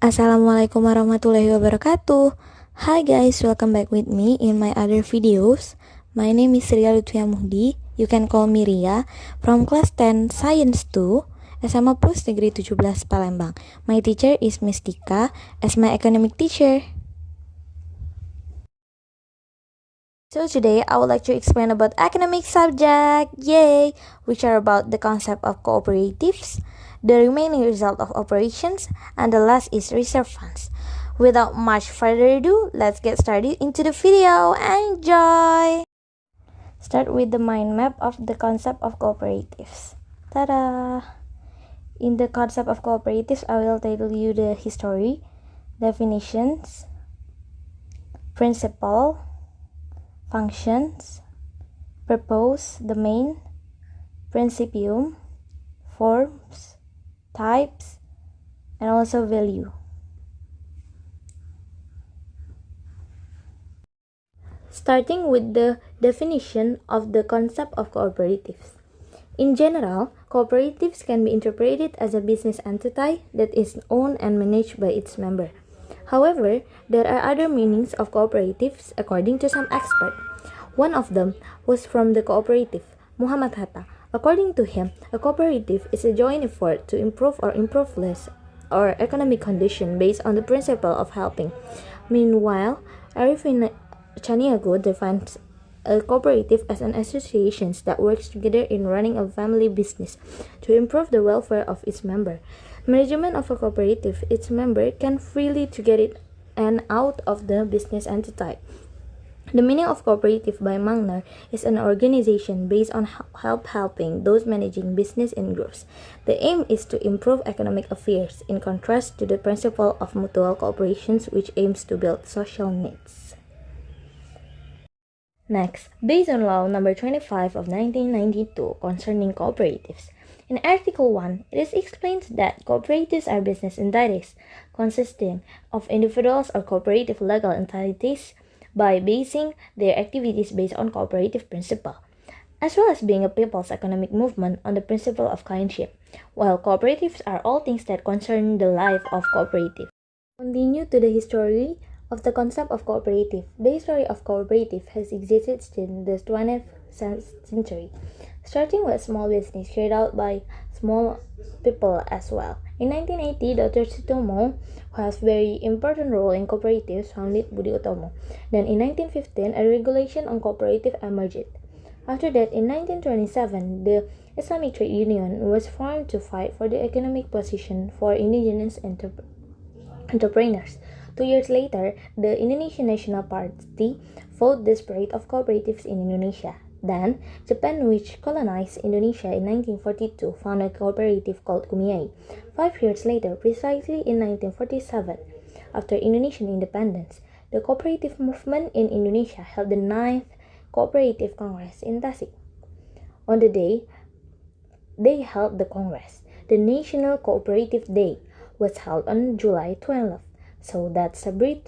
Assalamualaikum warahmatullahi wabarakatuh. Hi guys, welcome back with me in my other videos. My name is Lutfiah Muhdy. You can call me Ria from class 10 Science 2 SMA Plus Negeri 17 Palembang. My teacher is Miss Tika as my academic teacher. So today I would like to explain about academic subject, yay, which are about the concept of cooperatives, the remaining result of operations, and the last is reserve funds. Without much further ado, let's get started into the video. Enjoy! Start with the mind map of the concept of cooperatives. Ta-da! In the concept of cooperatives, I will tell you the history, definitions, principle, functions, purpose, the main, principium, forms, types, and also value. Starting with the definition of the concept of cooperatives. In general, cooperatives can be interpreted as a business entity that is owned and managed by its member. However, there are other meanings of cooperatives according to some experts. One of them was from the cooperative, Muhammad Hatta. According to him, a cooperative is a joint effort to improve or improve less or economic condition based on the principle of helping. Meanwhile, Arifin Chaniago defines a cooperative as an association that works together in running a family business to improve the welfare of its member. Management of a cooperative, its member can freely to get it and out of the business entity. The meaning of cooperative by Magner is an organization based on helping those managing business in groups. The aim is to improve economic affairs, in contrast to the principle of mutual cooperations, which aims to build social needs. Next, based on Law Number 25 of 1992 concerning cooperatives, in Article 1, it is explained that cooperatives are business entities consisting of individuals or cooperative legal entities by basing their activities based on cooperative principle, as well as being a people's economic movement on the principle of kinship, while cooperatives are all things that concern the life of cooperative. Continue to the history of the concept of cooperative. The history of cooperative has existed since the 20th century, starting with small business carried out by small people as well. In 1980, Dr. Sutomo, who has very important role in cooperatives, founded Budi Utomo. Then in 1915, a regulation on cooperative emerged. After that, in 1927, the Islamic Trade Union was formed to fight for the economic position for indigenous entrepreneurs. 2 years later, the Indonesian National Party fought the spread of cooperatives in Indonesia. Then, Japan, which colonized Indonesia in 1942, founded a cooperative called Kumiai. 5 years later, precisely in 1947, after Indonesian independence, the cooperative movement in Indonesia held the 9th Cooperative Congress in Tasik. On the day they held the Congress, the National Cooperative Day was held on July 12th. So that's a brief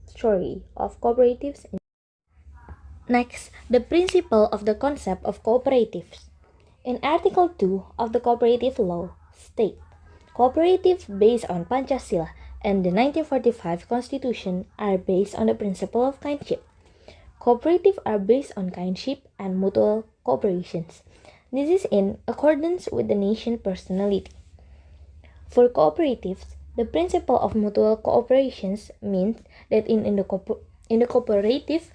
story of cooperatives. Next, the principle of the concept of cooperatives. In Article 2 of the Cooperative Law state, cooperatives based on Pancasila and the 1945 Constitution are based on the principle of kinship. Cooperatives are based on kinship and mutual cooperations. This is in accordance with the nation personality. For cooperatives, the principle of mutual cooperations means that in the cooperative,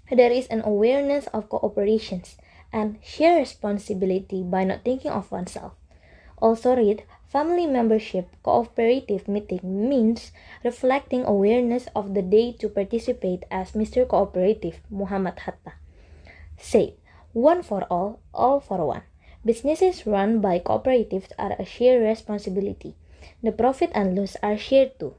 there is an awareness of cooperations and shared responsibility by not thinking of oneself. Also read, family membership cooperative meeting means reflecting awareness of the day to participate as Mr. Cooperative Muhammad Hatta said, one for all for one. Businesses run by cooperatives are a shared responsibility. The profit and loss are shared too.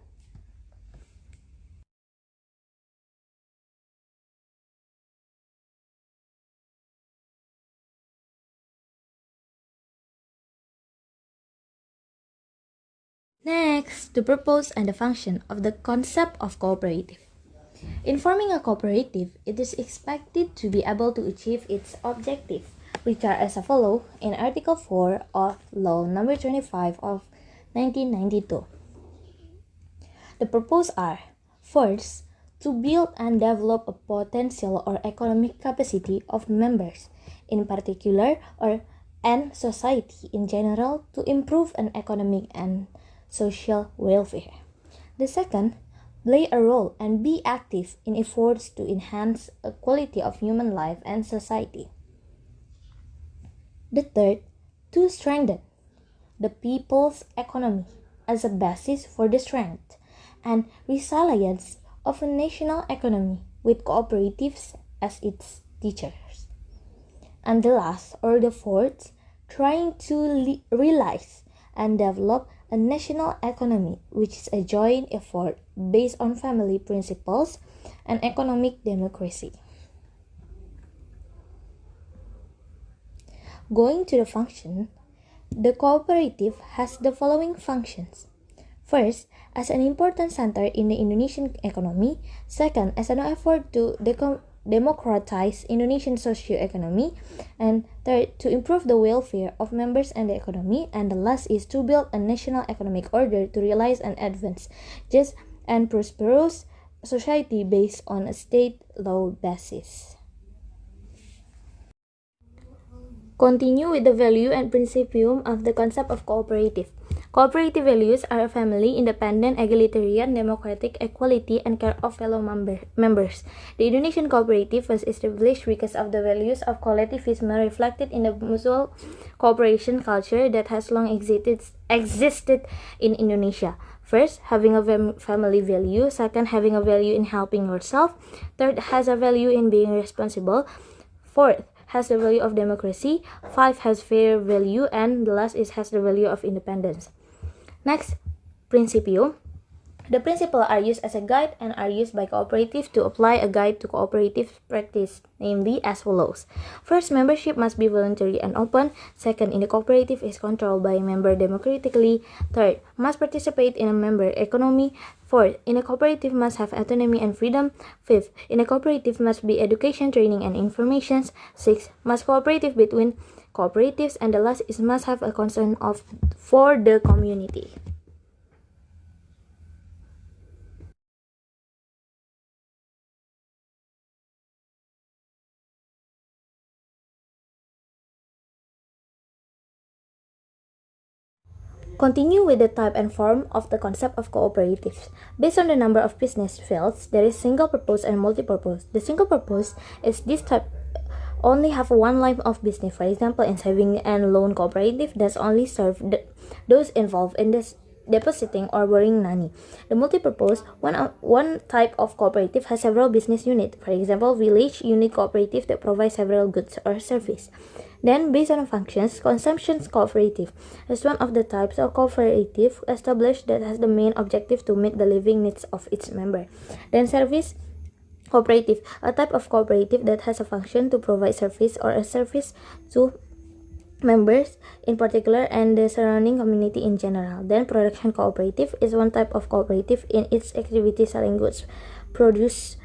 Next, the purpose and the function of the concept of cooperative. In forming a cooperative, it is expected to be able to achieve its objective, which are as follows in Article 4 of Law Number 25 of 1992. The purposes are: first, to build and develop a potential or economic capacity of members, in particular, and society in general, to improve an economic and social welfare. The second, play a role and be active in efforts to enhance the quality of human life and society. The third, to strengthen the people's economy as a basis for the strength and resilience of a national economy with cooperatives as its teachers. And the last or the fourth, trying to realize and develop a national economy which is a joint effort based on family principles and economic democracy. Going to the function, the cooperative has the following functions. First, as an important center in the Indonesian economy. Second, as an effort to democratize Indonesian socio-economy. And third, to improve the welfare of members and the economy. And the last is to build a national economic order to realize and advance just and prosperous society based on a state law basis. Continue with the value and principium of the concept of cooperative. Cooperative values are family, independent, egalitarian, democratic, equality, and care of fellow members. The Indonesian cooperative was established because of the values of collectivism reflected in the mutual cooperation culture that has long existed in Indonesia. First, having a family value. Second, having a value in helping yourself. Third, has a value in being responsible. Fourth, has the value of democracy. 5 has fair value, and the last is has the value of independence. Next, principium. The principles are used as a guide and are used by cooperatives to apply a guide to cooperative practice, namely as follows. First, membership must be voluntary and open. Second, in the cooperative is controlled by a member democratically. Third, must participate in a member economy. Fourth, in a cooperative must have autonomy and freedom. Fifth, in a cooperative must be education, training, and information. Sixth, must cooperative between cooperatives, and the last is must have a concern for the community. Continue with the type and form of the concept of cooperatives. Based on the number of business fields, there is single purpose and multi-purpose. The single purpose is this type only have one line of business. For example, in saving and loan cooperative, does only serve those involved in this depositing or borrowing money. The multi-purpose, one type of cooperative has several business units. For example, village unit cooperative that provides several goods or service. Then, based on functions, consumption cooperative is one of the types of cooperative established that has the main objective to meet the living needs of its member. Then, service cooperative, a type of cooperative that has a function to provide service or a service to members in particular and the surrounding community in general. Then, production cooperative is one type of cooperative in its activity selling goods produced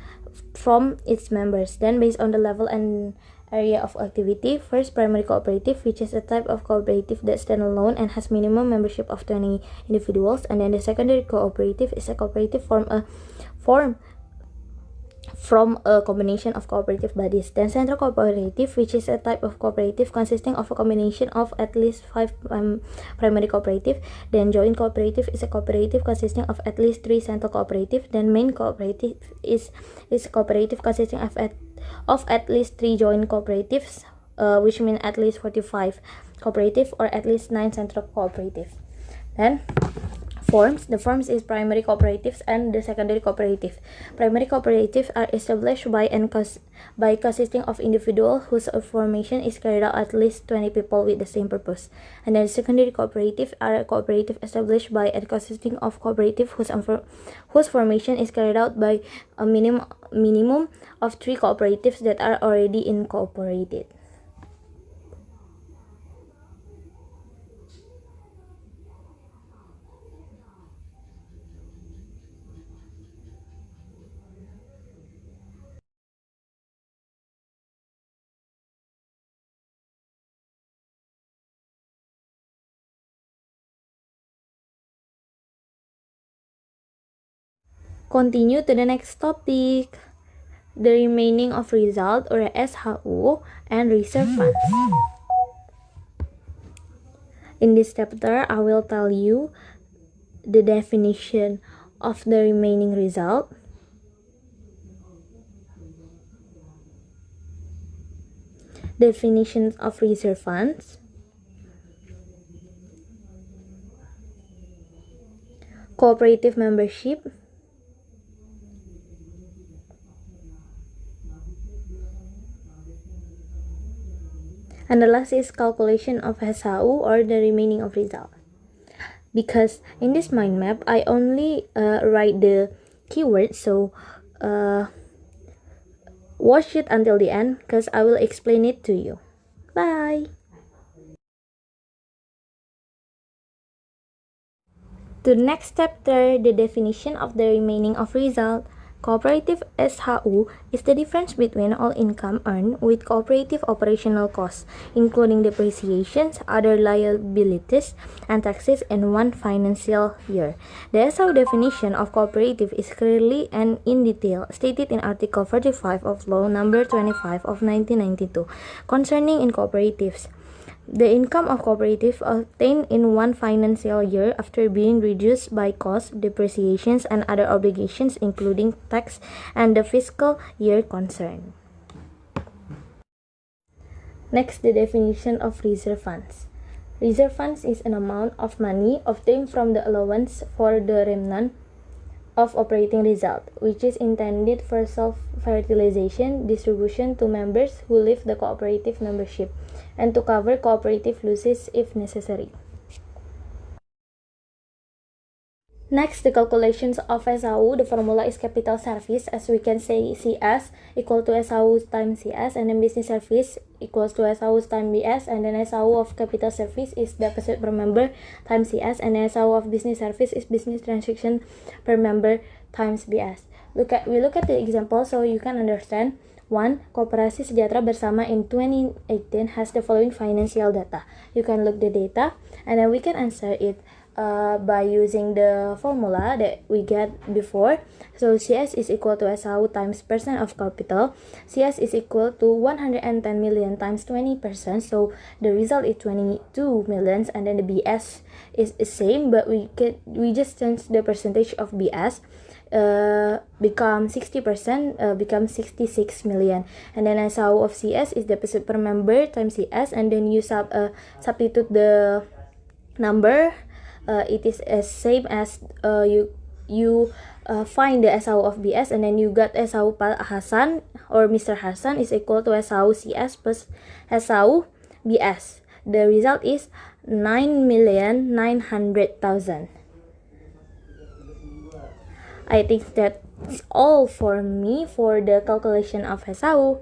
from its members. Then, based on the level and area of activity, first, primary cooperative, which is a type of cooperative that stands alone and has minimum membership of 20 individuals. And then the secondary cooperative is a cooperative form from a combination of cooperative bodies. Then central cooperative, which is a type of cooperative consisting of a combination of at least 5 primary cooperative. Then joint cooperative is a cooperative consisting of at least 3 central cooperative. Then main cooperative is a cooperative consisting of at least 3 joint cooperatives, which mean at least 45 cooperative or at least 9 central cooperative. Then forms. The forms is primary cooperatives and the secondary cooperative. Primary cooperatives are established by consisting of individuals whose formation is carried out at least 20 people with the same purpose. And then secondary cooperative are a cooperative established by and consisting of cooperative whose formation is carried out by a minimum of 3 cooperatives that are already incorporated. Continue to the next topic, the remaining of result or SHU and reserve funds. In this chapter, I will tell you the definition of the remaining result, definitions of reserve funds, cooperative membership, and the last is calculation of SHU or the remaining of result. Because in this mind map, I only write the keywords, so watch it until the end because I will explain it to you. Bye! To the next chapter, the definition of the remaining of result. Cooperative SHU is the difference between all income earned with cooperative operational costs, including depreciations, other liabilities, and taxes in one financial year. The SHU definition of cooperative is clearly and in detail stated in Article 45 of Law Number 25 of 1992 concerning in cooperatives. The income of cooperatives obtained in one financial year after being reduced by costs, depreciations, and other obligations including tax and the fiscal year concerned. Next, the definition of reserve funds. Reserve funds is an amount of money obtained from the allowance for the remnant of operating result, which is intended for self-fertilization distribution to members who leave the cooperative membership, and to cover cooperative losses if necessary. Next, the calculations of SHU. The formula is capital service, as we can say CS equal to SHU times CS, and then business service equals to SHU times BS, and then SHU of capital service is deposit per member times CS, and SHU of business service is business transaction per member times BS. We look at the example so you can understand. 1. Koperasi Sejahtera Bersama in 2018 has the following financial data. You can look the data and then we can answer it by using the formula that we get before. So CS is equal to SHU times percent of capital. CS is equal to 110 million times 20%. So the result is 22 millions, and then the BS is the same, but we just change the percentage of BS. Become 60%, become 66 million, and then SHU of CS is deposit per member times CS, and then you substitute the number. It is as same as you find the SHU of BS, and then you got SHU Hasan or Mr. Hasan is equal to SHU CS plus SHU BS. The result is 9,900,000. I think that's all for me for the calculation of SHU.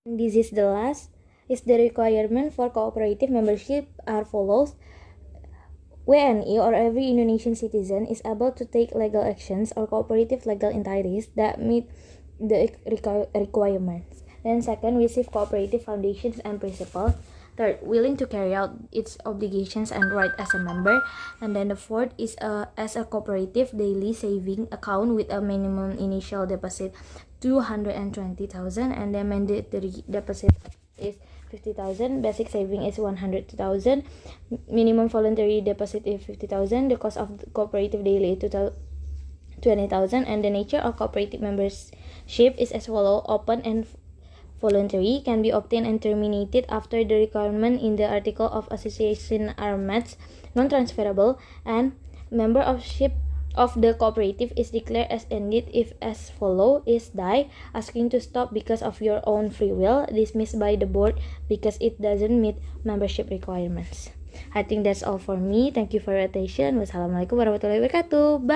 This is the last. The requirement for cooperative membership are follows. WNI or every Indonesian citizen is able to take legal actions or cooperative legal entities that meet the requirements. Then second, receive cooperative foundations and principles. Third, willing to carry out its obligations and right as a member. And then the fourth is as a cooperative daily saving account with a minimum initial deposit 220,000, and then mandatory deposit is 50,000, basic saving is 100,000, minimum voluntary deposit is 50,000, the cost of the cooperative daily is 20,000, and the nature of cooperative membership is as follows: open and voluntary, can be obtained and terminated after the requirement in the article of association are met, non-transferable, and membership of the cooperative is declared as ended if as follow is die, asking to stop because of your own free will, dismissed by the board because it doesn't meet membership requirements. I think that's all for me. Thank you for your attention. Wassalamualaikum warahmatullahi wabarakatuh. Bye.